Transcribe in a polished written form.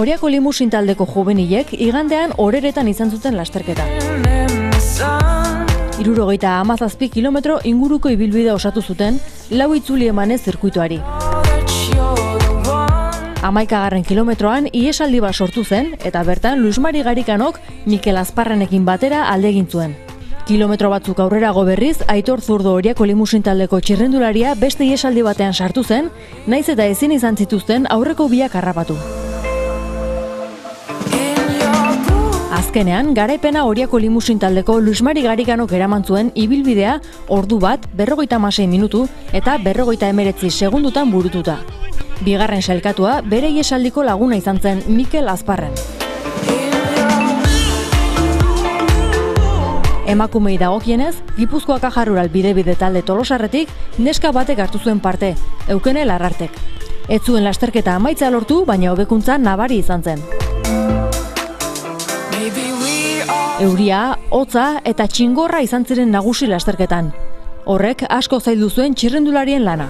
Oriako Limusin taldeko juvenilek igandean Oreretan izan zuten lasterketa. 77 kilometro inguruko ibilbidea osatu zuten, 4 itzuli emanez zirkuituari. 11. kilometroan ihesaldi bat sortu zen, eta bertan Luis Mari Garikanok Mikel Azparrenekin batera alde egin zuen. Kilometro batzuk aurrerago berriz, Aitor Zurdo Oriako Limusin taldeko txirrendularia beste ihesaldi batean sartu zen, naiz eta ezin izan zituzten aurreko biak harrapatu. Azkenean, garaipena Oriako Limusin taldeko Luis Mari Garikanok eraman zuen ibilbidea ordu bat, 56 minutu eta 59 segundutan burututa. Bigarren sailkatua bere iesaldiko laguna izan zen Mikel Azparren. Emakumei dagokienez, Gipuzkoa Caja Rural bide talde Tolosarretik neska batek hartu zuen parte, Eukene Larrartek. Ez zuen lasterketa amaitza lortu, baina hobekuntza nabari izan zen. Euria, hotza eta txingorra izan ziren nagusi lasterketan. Horrek asko zaildu zuen txirrendularien lana.